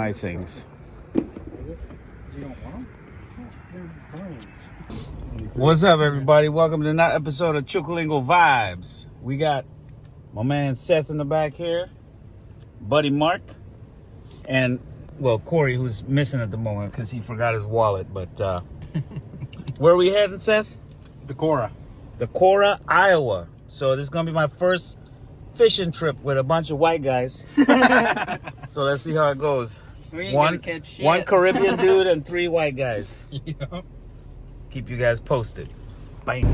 my things. What's up, everybody? Welcome to another episode of Chookolingo Vibes. We got my man Seth in the back here, buddy Mark, and well, Cory, who's missing at the moment because he forgot his wallet. But where are we heading, Seth? Decorah, Iowa. So this is gonna be my first fishing trip with a bunch of white guys. So let's see how it goes. We ain't gonna catch shit. One Caribbean dude and 3 white guys. Yeah. Keep you guys posted. Bang.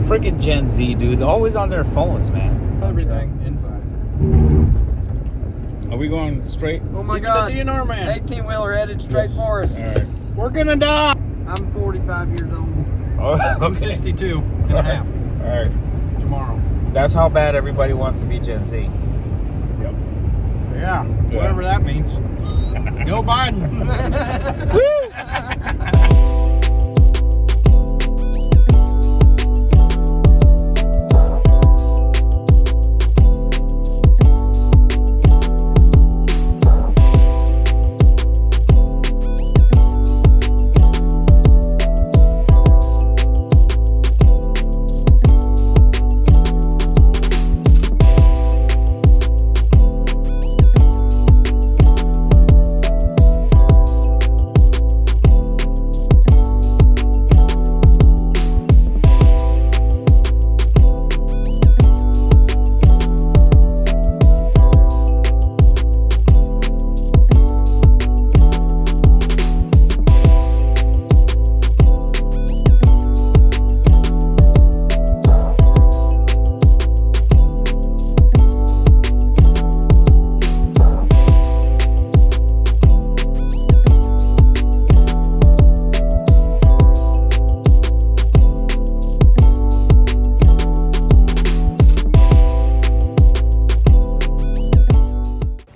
Freaking Gen Z, dude. Always on their phones, man. Everything inside. Are we going straight? Oh my God. The DNR man. 18-wheeler headed straight for us. All right. We're gonna die. I'm 45 years old. Oh, I'm okay. 62 and a half All right. tomorrow. That's how bad everybody wants to be Gen Z. Yep. Yeah. Whatever that means. Go Biden.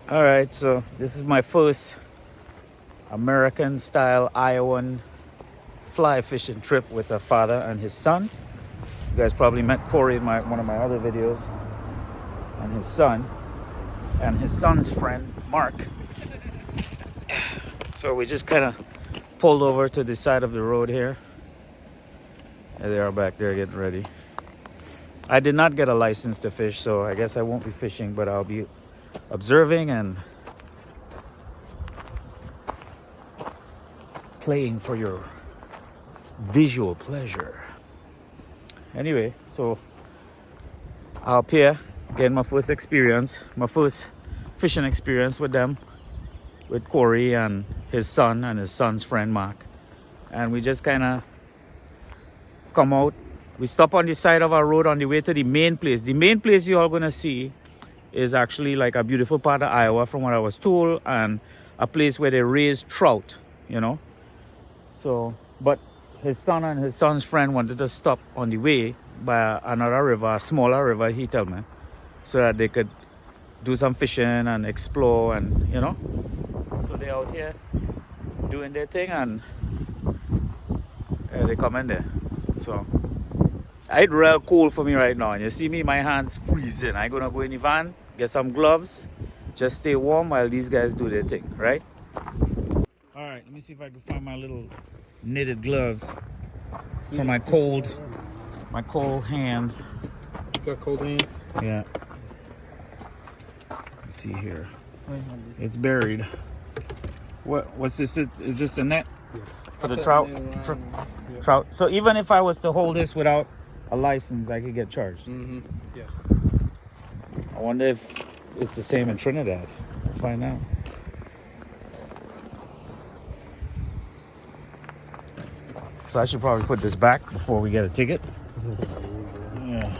All right, so this is my first American-style Iowan fly fishing trip with a father and his son. You guys probably met Cory in one of my other videos, and his son's friend Mark. So we just kind of pulled over to the side of the road here. And they are back there getting ready. I did not get a license to fish, so I guess I won't be fishing, but I'll be observing and playing for your visual pleasure. Anyway, so up here, getting my first fishing experience with them, with Cory and his son's friend Mark. And we just kind of come out. We stop on the side of our road on the way to the main place. The main place you all gonna see is actually like a beautiful part of Iowa from what I was told, and a place where they raise trout, you know. So, but his son and his son's friend wanted to stop on the way by another river, a smaller river, he told me, so that they could do some fishing and explore, and you know. So they're out here doing their thing, and they come in there. So it's real cool for me right now, and you see me, my hands freezing. I'm gonna go in the van, get some gloves, just stay warm while these guys do their thing, right? All right, let me see if I can find my little knitted gloves for my cold hands. You got cold hands? Yeah. Let's see here. It's buried. What's this? Is this the net for the trout? Trout. So even if I was to hold this without a license, I could get charged. Mm-hmm. Yes. I wonder if it's the same in Trinidad. We'll find out. So I should probably put this back before we get a ticket. Yeah.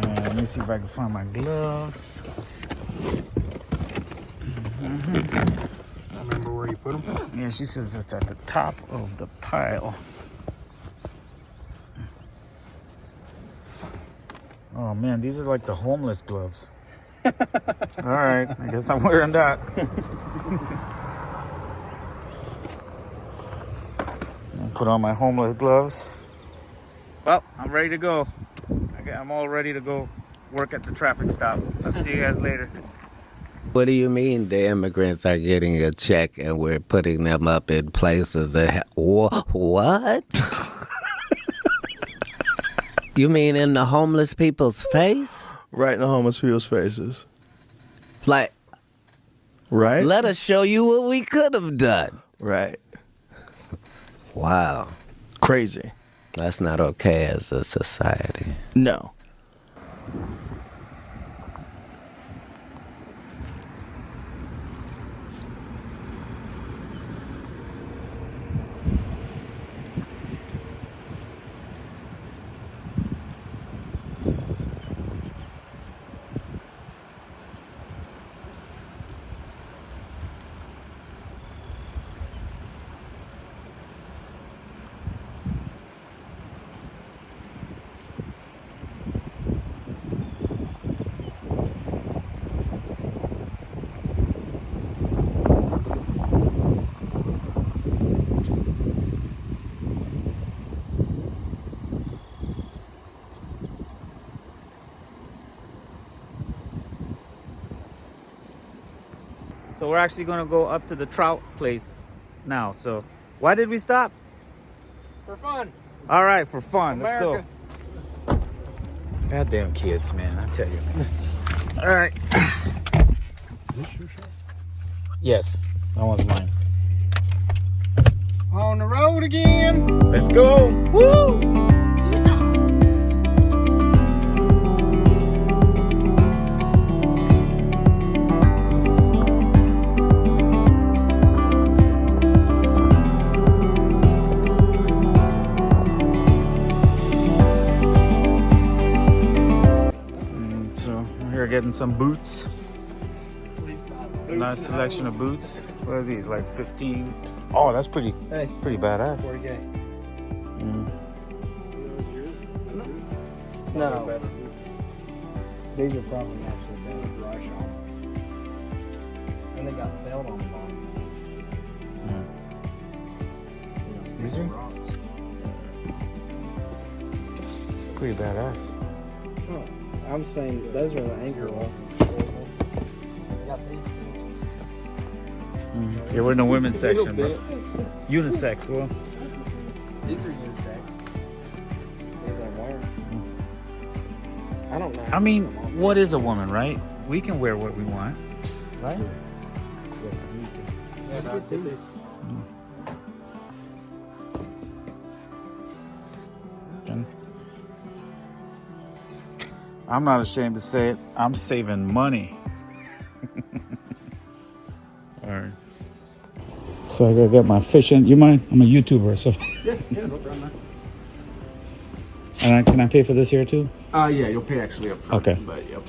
Let me see if I can find my gloves. I remember where you put them? Yeah, she says it's at the top of the pile. Oh man, these are like the homeless gloves. All right, I guess I'm wearing that. I'll put on my homeless gloves. Well, I'm ready to go. I'm all ready to go work at the traffic stop. I'll see you guys later. What do you mean the immigrants are getting a check and we're putting them up in places that what? You mean in the homeless people's face? Right in the homeless people's faces. Like, Right? let us show you what we could have done. Right. Wow. Crazy. That's not okay as a society. No. So we're actually gonna go up to the trout place now. So why did we stop? For fun. All right, for fun. America. Let's go. Goddamn kids, man! I tell you. All right. Is this your shot? Yes, that one's mine. On the road again. Let's go. Woo! Getting some boots. Nice selection of boots. What are these? Like 15. Oh, that's pretty. That's pretty badass. No. These are probably actually better brush on. And they got felt on the bottom. Easy. It's pretty badass. Oh, I'm saying those are the anchor ones. Yeah, we're in the women's section. But unisex, well. These are unisex. These are wear. I don't know. I mean, what is a woman, right? We can wear what we want, right? Let's get these. I'm not ashamed to say it. I'm saving money. All right. So I gotta get my fishing. You mind? I'm a YouTuber, so. Yeah, no problem. And can I pay for this here too? Yeah, you'll pay actually up front. Okay. But yep.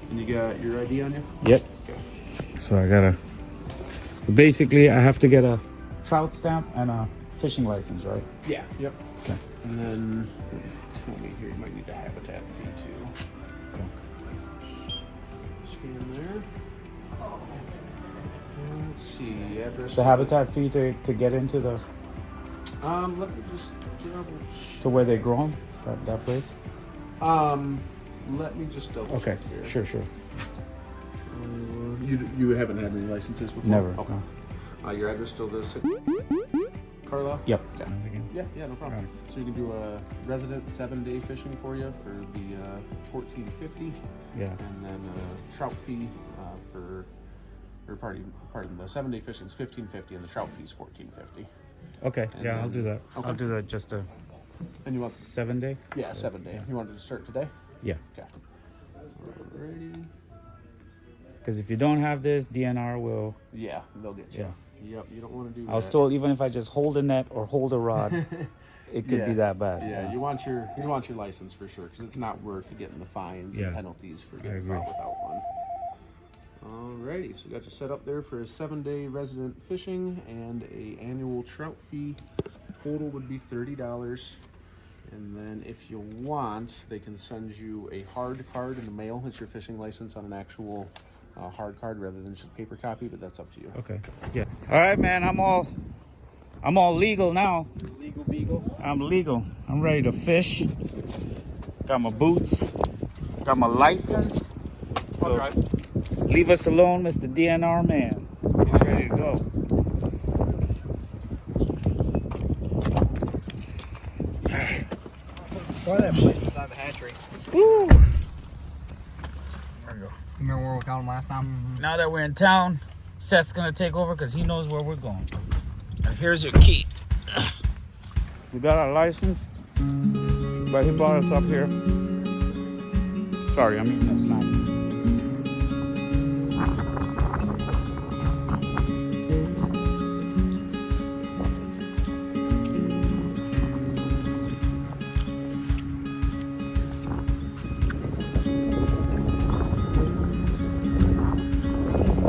And you got your ID on you? Yep. Okay. So I gotta. Basically, I have to get a trout stamp and a fishing license, right? Yeah. Yep. Okay. And then tell me here, you might need a habitat fee too. Okay. Scan there. Let's see, address. The habitat fee to get into the Let me just double to where they grow them, that place. Let me just double Okay. check here. Sure. You haven't had any licenses before? Never. Okay. No. Your address still the Carlisle? Yep. Yeah, no problem. Right. So you can do a resident 7-day fishing for you for the $14.50. Yeah. And then a trout fee pardon, the 7-day fishing is $15.50 and the trout fee is $14.50. Okay. And Yeah, I'll then- do that. okay. I'll do that just a And you want 7 day. 7-day. You wanted to start today? Yeah. Okay. Alrighty. Because if you don't have this, DNR will. Yeah, they'll get you. Yeah. Yep, you don't want to do that. I was told even if I just hold a net or hold a rod, it could be that bad. Yeah, you want your license for sure because it's not worth getting the fines Yeah. and penalties for I getting agree. caught without one. Alrighty, so we got you set up there for a 7-day resident fishing and a annual trout fee. Total would be $30. And then if you want, they can send you a hard card in the mail. It's your fishing license on an actual hard card rather than just a paper copy, but that's up to you. Okay. Yeah. All right, man. I'm all legal now. Legal beagle. I'm legal. I'm ready to fish. Got my boots. Got my license. So drive. leave us alone, Mr. DNR man. We're ready to go. Try that place beside the hatchery. Woo! There we go. Remember where we caught him last time? Now that we're in town, Seth's gonna take over because he knows where we're going. And here's your key. We got our license, but he brought us up here. Sorry, I'm eating a snack.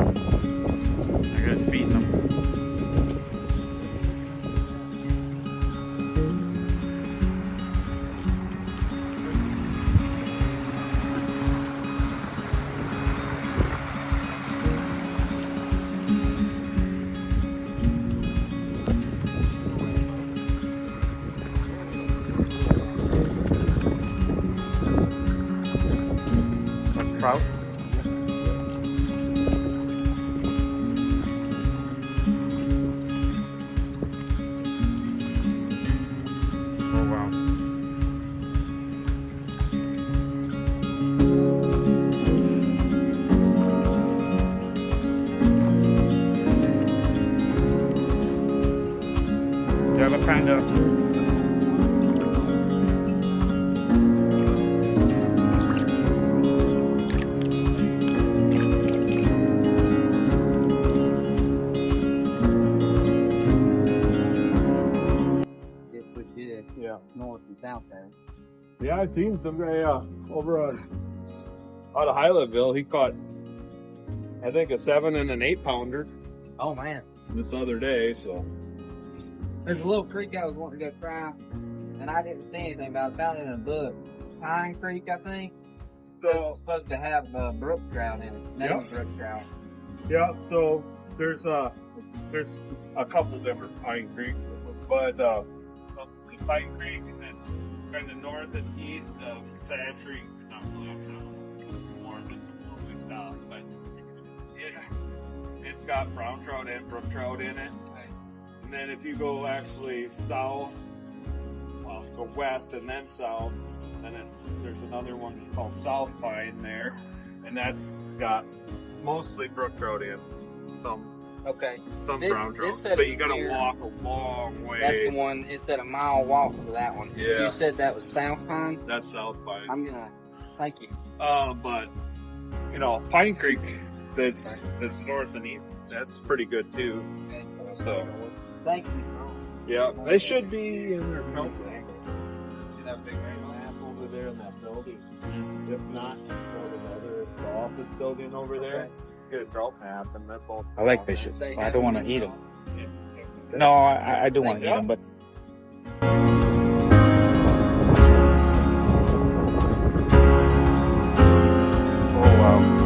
I guess feeding them. That's trout. Oh wow. The other kind of Just put you Yeah. north and south there. Yeah, I seen some guy over on out of Highlandville. He caught, I think, a 7 and an 8 pounder Oh man. this other day. So There's a little creek I was wanting to go try, and I didn't see anything about it. Found it in a book. Pine Creek, I think. It's supposed to have brook trout in it. Native Yes. brook trout. yeah, so there's a couple different Pine Creeks, but the Pine Creek is kind of north and east of Santry. It's not really more just where we stop, but it's got brown trout and brook trout in it. Right. And then if you go actually south, well, go west and then south, then there's another one that's called South Pine there, and that's got mostly brook trout in, some Okay. some This- brown trout, this said but it you was gotta near- walk a long way. That's the one. It said a mile walk for that one. Yeah. You said that was South Pine. That's South Pine. I'm gonna. Thank you. But you know, Pine Creek, that's north and east. That's pretty good too. Okay. So Thank you. yeah, they should be in their company. See that big map over there in that building? If not, go to the other office building over there. Get a trout map, and that's all. I like fishes. They I have don't want to them eat in them. No, I do want to eat them, but oh wow.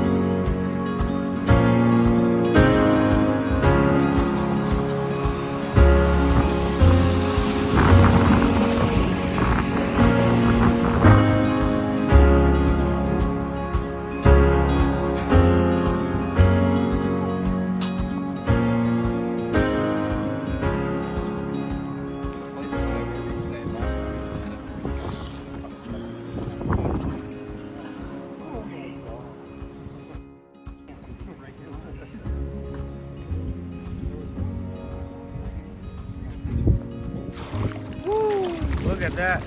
Look at that.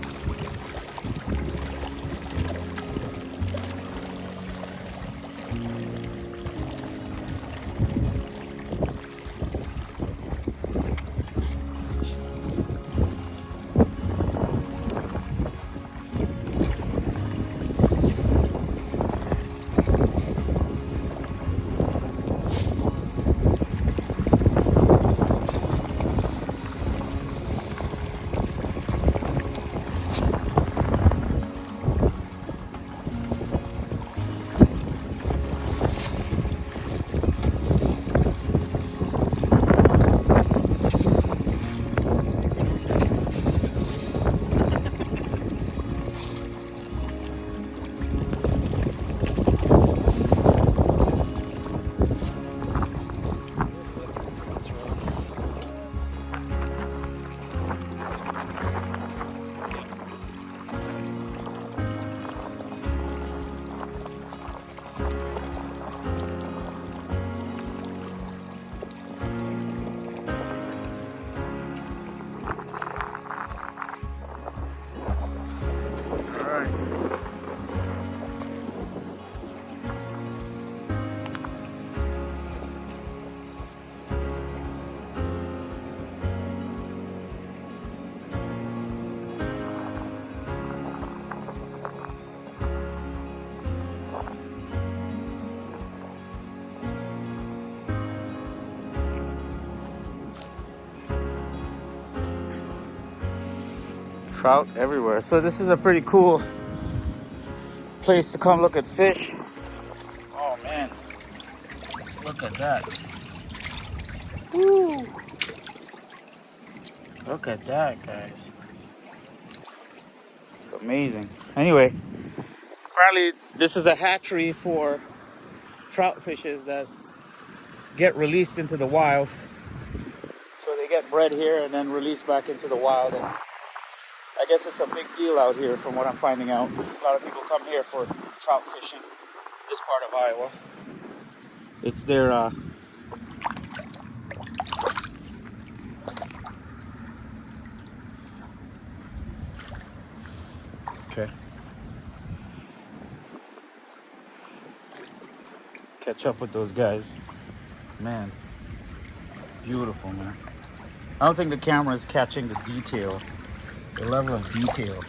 Trout everywhere. So this is a pretty cool place to come look at fish. Oh man, look at that. Woo. Look at that, guys. It's amazing. Anyway, apparently this is a hatchery for trout fishes that get released into the wild. So they get bred here and then released back into the wild. And I guess it's a big deal out here from what I'm finding out. A lot of people come here for trout fishing, this part of Iowa. It's their okay. Catch up with those guys. Man, beautiful, man. I don't think the camera is catching the detail, the level of detail.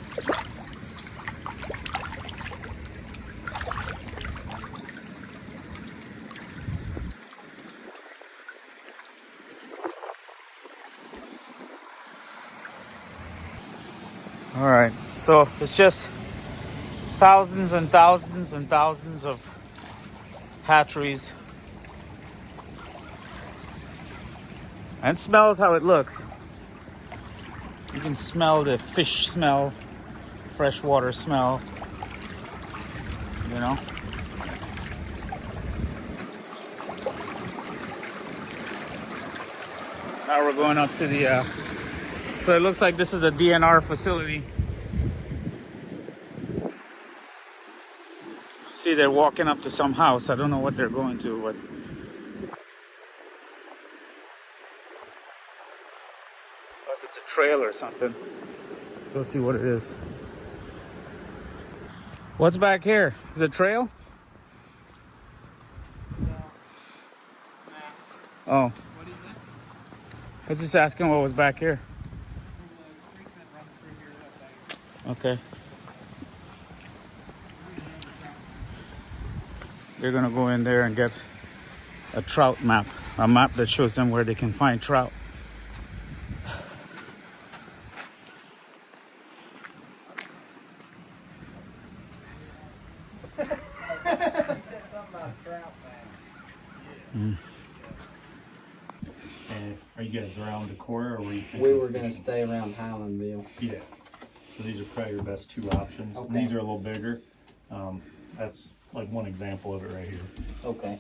All right, so it's just thousands and thousands and thousands of hatcheries. And smells how it looks. You can smell the fish smell, freshwater smell, you know. Now we're going up to the, so it looks like this is a DNR facility. See, they're walking up to some house. I don't know what they're going to, but if it's a trail or something. Go see what it is. What's back here? Is it a trail? Oh. What is that? I was just asking what was back here. Okay. They're gonna go in there and get a trout map. A map that shows them where they can find trout. And are you guys around Decorah, or were you thinking We of were gonna fishing? stay around Highlandville. Yeah. So these are probably your best two options. Okay. These are a little bigger. That's like one example of it right here. Okay.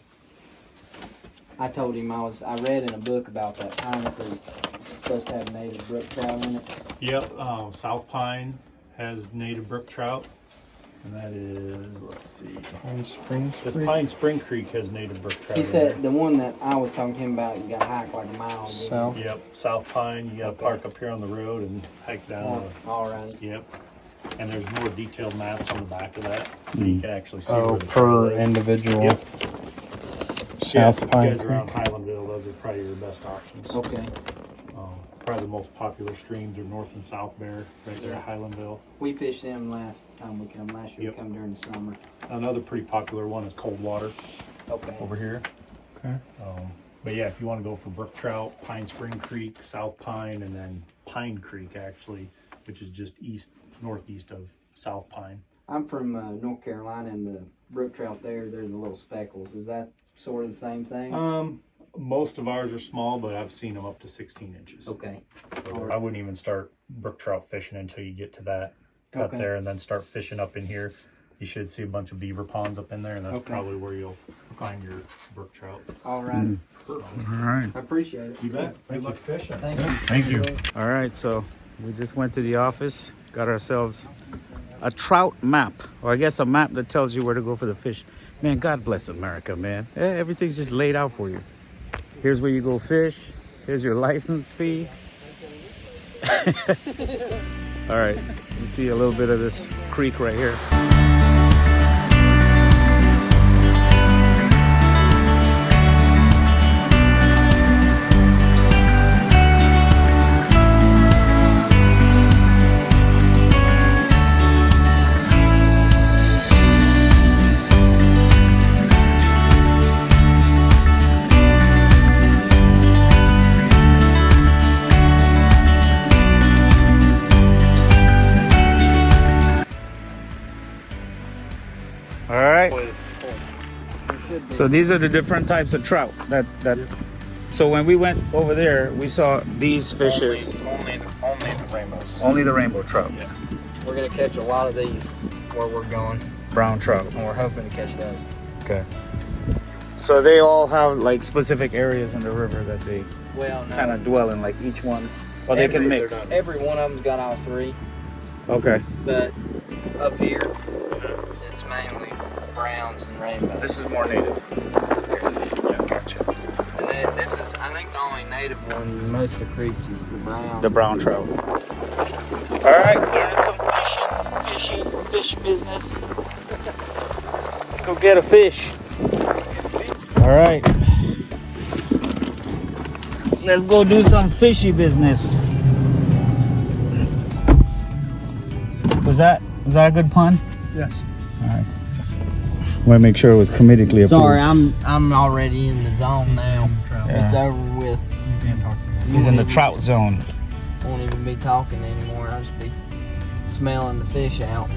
I told him I read in a book about that pine creek. It's supposed to have native brook trout in it. Yep. South Pine has native brook trout, and that is, let's see. This Pine Spring Creek has native brook trout. He in said there. the one that I was talking to him about, you gotta hike like a mile. South. Yep. South Pine. You gotta Okay. park up here on the road and hike down. All right. Yep. And there's more detailed maps on the back of that, so you can actually see Oh, where the trail per is. individual. Yep. South If Pine you guys are around Creek. Highlandville, those are probably your best options. Okay. Probably the most popular streams are North and South Bear, right there at Highlandville. We fished them last time we come. Last year Yep. we come during the summer. Another pretty popular one is Coldwater Okay. over here. Okay. But yeah, if you want to go for brook trout, Pine Spring Creek, South Pine, and then Pine Creek actually, which is just northeast of South Pine. I'm from North Carolina, and the brook trout there, they're the little speckles. Is that sort of the same thing? Most of ours are small, but I've seen them up to 16 inches. Okay. So I wouldn't even start brook trout fishing until you get to that cut Okay. there, and then start fishing up in here. You should see a bunch of beaver ponds up in there, and that's Okay. probably where you'll find your brook trout. All right. All right. I appreciate it. You bet. Good luck fishing. Thank you. Thank you. All right, so we just went to the office, got ourselves a trout map, or I guess a map that tells you where to go for the fish. Man, God bless America, man. Everything's just laid out for you. Here's where you go fish. Here's your license fee. All right, you see a little bit of this creek right here. So these are the different types of trout that. So when we went over there, we saw these fishes. Only the rainbows. Only the rainbow trout. Yeah. We're gonna catch a lot of these where we're going, Brown trout. and we're hoping to catch those. Okay. So they all have like specific areas in the river that they Well, no. kind of dwell in, like each one, or they can mix. Every one of them's got all three, Okay. but up here, it's mainly browns and rainbows. This is more native. Yeah, gotcha. And then this is, I think, the only native one in most of the creeks is the brown. The brown trout. All right, learning some fish business. Let's go get a fish. All right. Let's go do some fishy business. Was that a good pun? Yes. All right. Want to make sure it was comedically approved. Sorry, I'm already in the zone now. Yeah. It's over with. He's in the trout zone. Won't even be talking anymore. I'll just be smelling the fish out.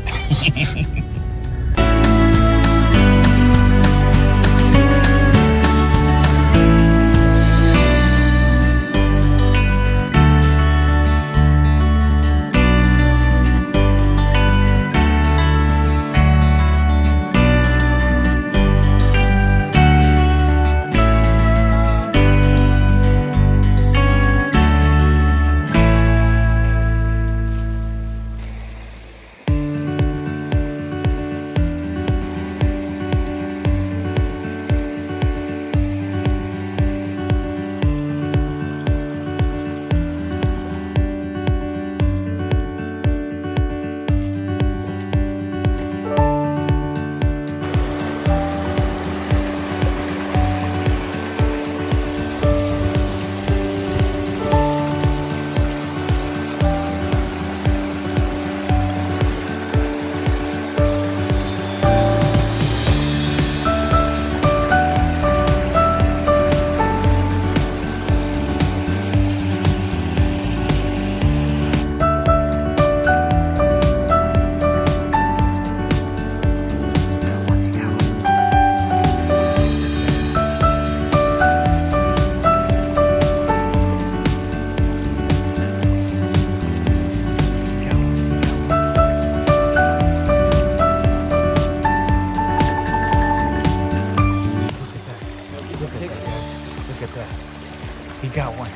We got one.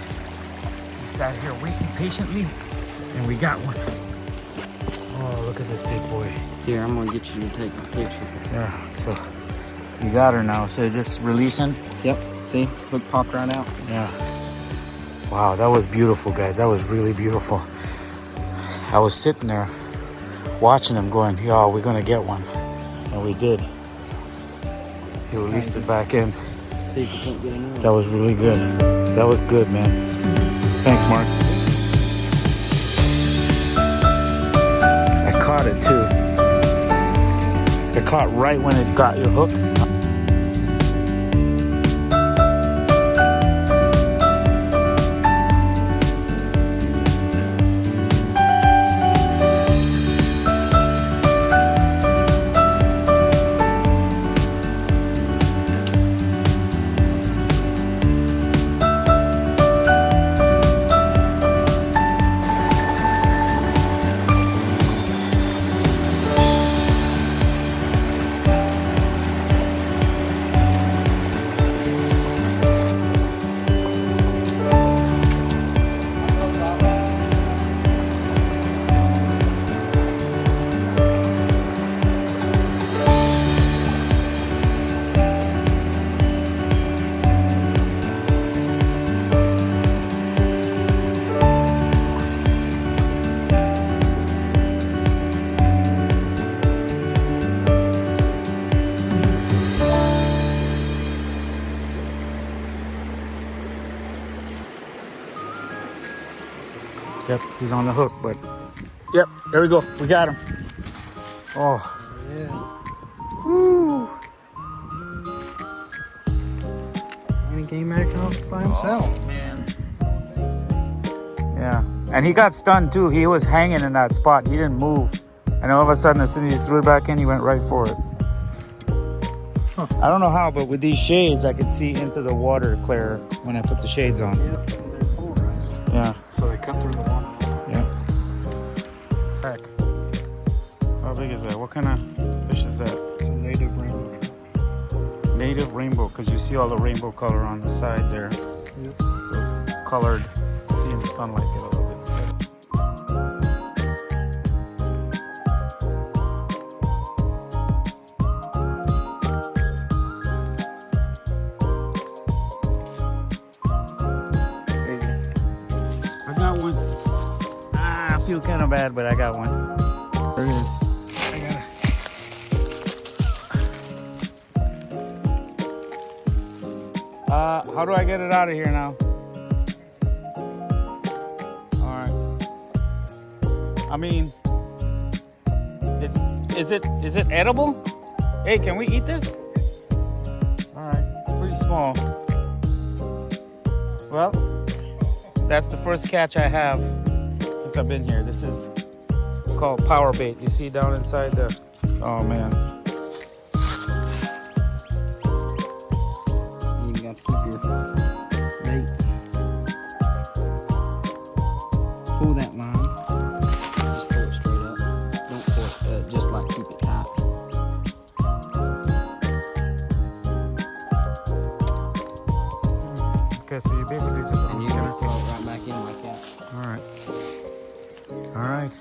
We sat here waiting patiently, and we got one. Oh, look at this big boy. Here, I'm gonna get you to take a picture. Yeah, so you got her now. So just releasing. Yep. See, hook popped right out. Yeah. Wow, that was beautiful, guys. That was really beautiful. I was sitting there watching him going, yo, we're gonna get one. And we did. He released it back in. See if you can't get another. That was really good. That was good, man. Thanks, Mark. I caught it too. It caught right when it got your hook. Yep, he's on the hook, but yep, there we go. We got him. Oh. Yeah. Woo. And he came back off by himself. Oh, man. Yeah, and he got stunned too. He was hanging in that spot. He didn't move. And all of a sudden, as soon as he threw it back in, he went right for it. I don't know how, but with these shades, I could see into the water clear when I put the shades on. Yep, they're polarized. Yeah. So they cut through the water. Yeah. Heck. How big is that? What kind of fish is that? It's a native rainbow trout. Native rainbow, because you see all the rainbow color on the side there. Yep. Those colored, see in the sunlight get a little bit. I got one. I feel kind of bad, but I got one. There it is. I got it. How do I get it out of here now? All right. I mean, is it edible? Hey, can we eat this? All right. It's pretty small. Well, that's the first catch I have since I've been here. This is called power bait. You see down inside the, oh man. You got to keep your bait. Pull that line. Just pull it straight up. Don't pull it, just like keep it tight. Okay, so you basically just. And you're going to throw it right back in like that. All right. All right.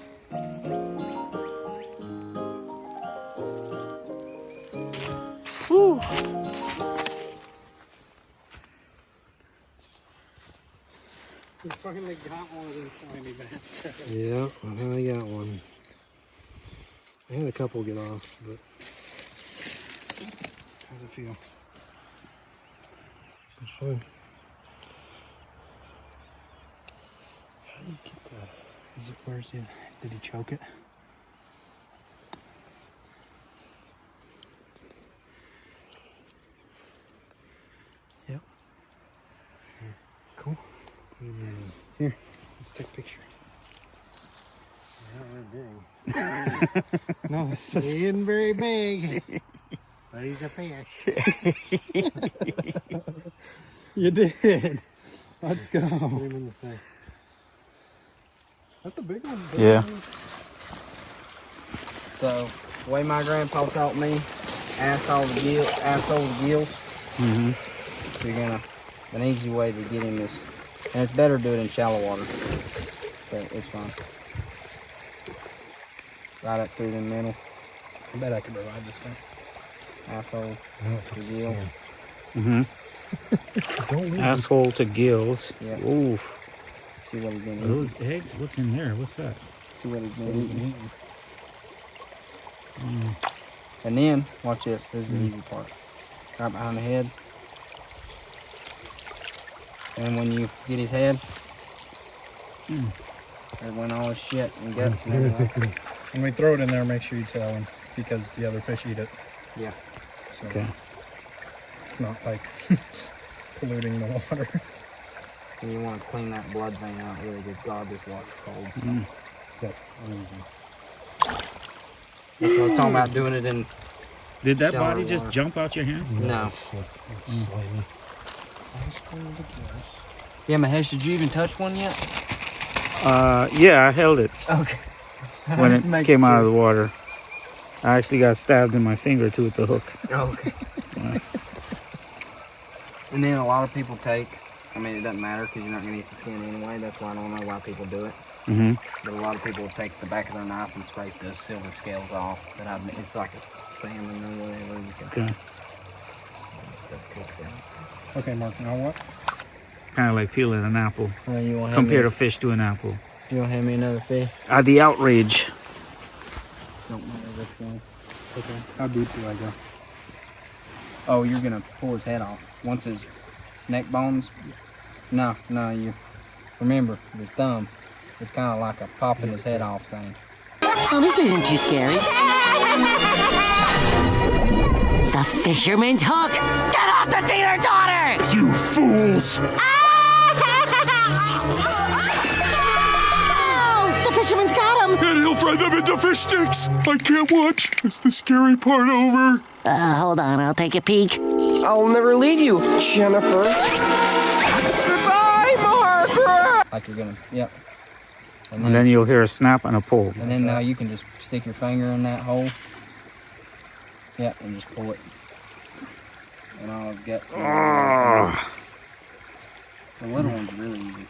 Woo. We finally got one of these tiny bass. Yeah, I finally got one. I had a couple get off, but How's it feel? it's fun. How do you get that? Where's it? Did he choke it? Yep. Cool. Here, let's take a picture. Not very big. No, it's just, He isn't very big, but he's a fish. you did. Let's go. Put him in the thing. That's a big one. Yeah. So, the way my grandpa taught me, ass over the gills. Mm-hmm. You're an easy way to get him is, and it's better to do it in shallow water, but it's fine. Right up through the middle, I bet I could revive this guy. asshole, the gill. Mm-hmm. Asshole to gills. Yeah. Ooh. See what he's been Are eating. those eggs? What's in there? What's that? See what he's been eating. And then, watch this. This is the easy part. Right behind the head. And when you get his head, it went all his shit and guts and everything. When we throw it in there, make sure you tell him because the other fish eat it. Yeah. So Okay. it's not like polluting the water. And you want to clean that blood vein out really good. God, this water's cold. That's freezing. That's what I was talking about, doing it in... Did that Shallow body just water. jump out your hand? No. It's slimy. Yeah, Mahesh, did you even touch one yet? Yeah, I held it Okay. when it came out of the water. I actually got stabbed in my finger too with the hook. Okay. And then a lot of people take, I mean, it doesn't matter because you're not going to eat the skin anyway. That's why I don't know why people do it. Mm-hmm. But a lot of people will take the back of their knife and scrape the silver scales off. But it's like a salmon or whatever. You can Okay. stuff cooks out. Okay, Mark, now what? Kind of like peeling an apple. Well, you want Compare a fish to an apple. You want to hand me another fish? The outrage. Don't matter which one. Okay. How deep do I go? Oh, you're going to pull his head off. Once his neck bones... No, you... Remember, your thumb, it's kind of like a popping his head off thing. So this isn't too scary. The fisherman's hook! Get off the dealer daughter! You fools! Oh, the fisherman's got him! And he'll Fry them into fish sticks. I can't watch. It's the scary part over. Hold on, I'll take a peek. I'll never leave you, Jennifer. Goodbye, Margaret! Like you're gonna, yep. And then you'll hear a snap and a pull. And then now you can just stick your finger in that hole. Yep, and just pull it. And all his guts. The little one's really easy.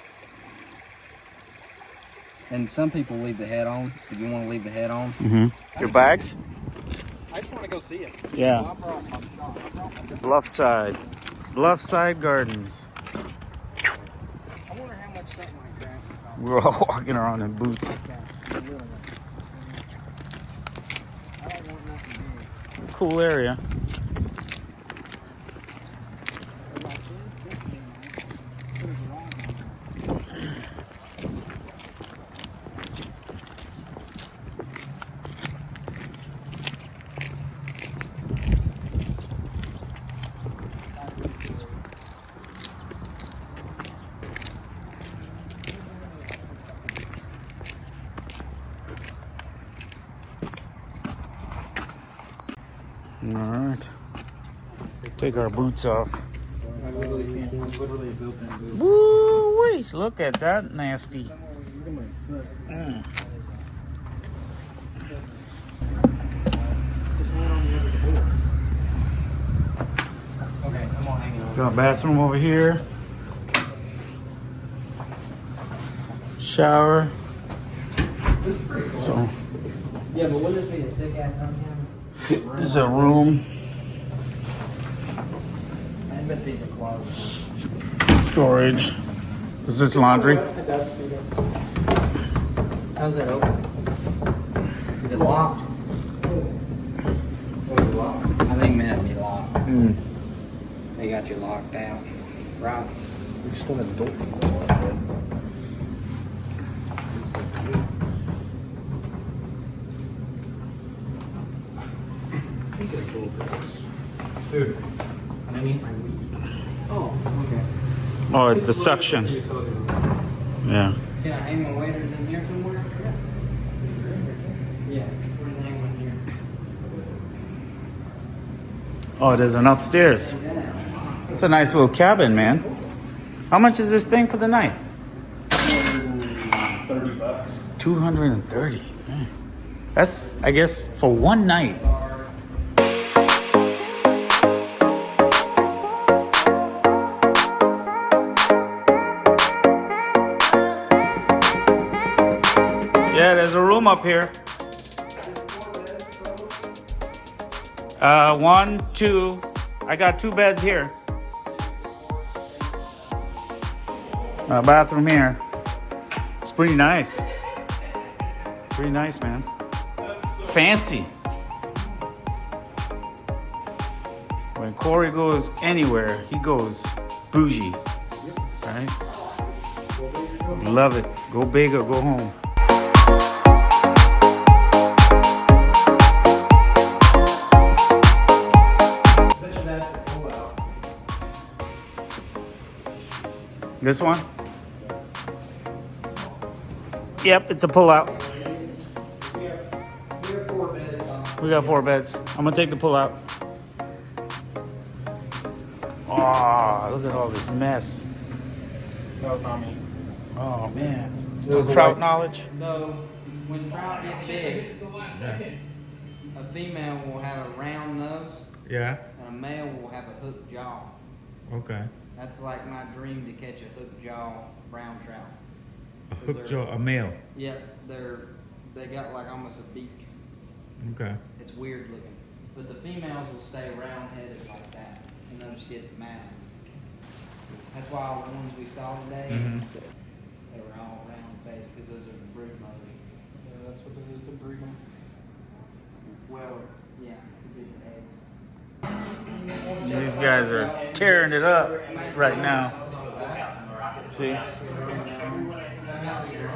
And some people leave the head on. If you want to leave the head on. Your bags? I just want to go see it. Yeah. Bluffside. Bluffside Gardens. I wonder how much something like that costs. We're all walking around in boots. Cool area. All right. Take our boots off. Woo wee! Look at that nasty. Okay, I'm gonna hang it over. Got a bathroom over here. Shower. So Yeah, but wouldn't this be a sick ass home? this is a room. I bet these are closed. Storage. Is this laundry? How's that open? Is it locked? I think it might be locked. They got you locked out. Right. We still have adult Dude, I need my weed. Oh, okay. Oh, it's the suction. Yeah. Can I hang my waders in here somewhere? Yeah. Where's the hang one here? Oh, there's an upstairs. It's a nice little cabin, man. How much is this thing for the night? $30. 230. Man. That's, I guess, for one night. Yeah, there's a room up here. 1, 2. I got 2 beds here. A bathroom here. It's pretty nice. Pretty nice, man. Fancy. When Cory goes anywhere, he goes bougie. Right? Love it. Go big or go home. This one? Yep, it's a pull-out. We got 4 beds. I'm gonna take the pull-out. Oh, look at all this mess. That was not me. Oh man. Some trout knowledge. So, when trout get big, a female will have a round nose Yeah. and a male will have a hooked jaw. Okay. That's like my dream, to catch a hooked jaw brown trout. A hook jaw, a male. Yep, they got like almost a beak. Okay. It's weird looking. But the females will stay round-headed like that, and they'll just get massive. That's why all the ones we saw today, they were all round-faced, because those are the brood mothers. Yeah, that's what it is to breed them. Well, yeah, to get the eggs. These guys are tearing it up right now. See?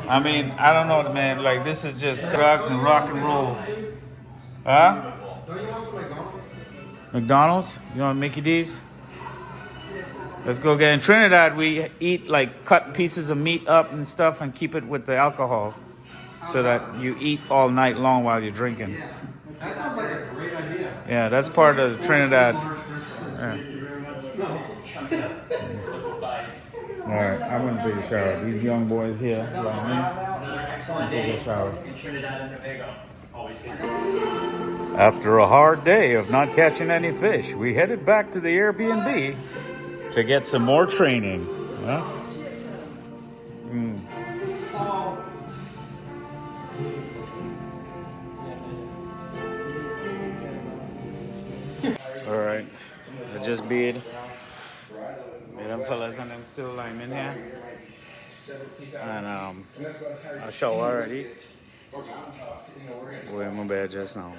I mean, I don't know, man. Like, this is just drugs and rock and roll. Huh? McDonald's? You want Mickey D's? Let's go get in Trinidad. We eat like cut pieces of meat up and stuff and keep it with the alcohol. so that you eat all night long while you're drinking. Yeah. That sounds like a great idea. Yeah, that's part of Trinidad. Yeah. All right, I'm gonna take a shower. These young boys here, like me, I'm take a shower. Trinidad and Tobago. Always good. After a hard day of not catching any fish, we headed back to the Airbnb to get some more training. Huh? All right, I just beat them fellas and them still lying in here. And I shower already. We're in my bed just now.